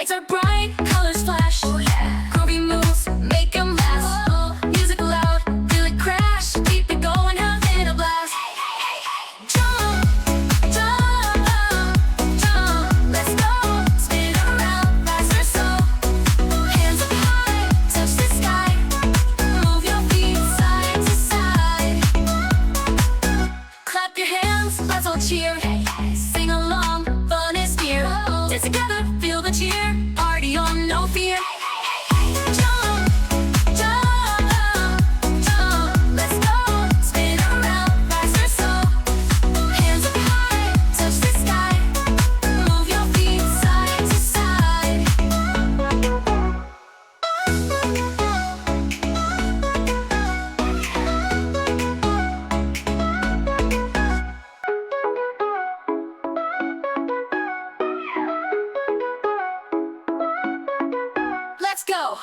Lights are bright, colors flash. Oh yeah. Groovy moves, make 'em last. Oh. Music loud, feel it crash. Keep it going, having a blast. Hey, hey, hey, hey. Jump, jump, jump. Let's go. Spin around, fast or slow. Hands up high, touch the sky. Move your feet side to side. Clap your hands, let's all cheer. Hey, hey. Sing along, fun is near. Oh. Dance together, feel the cheer. Party on, no fear. Jump, jump, jump. Let's go. Spin around, fast or slow. Hands up high, touch the sky. Move your feet side to side. Let's go.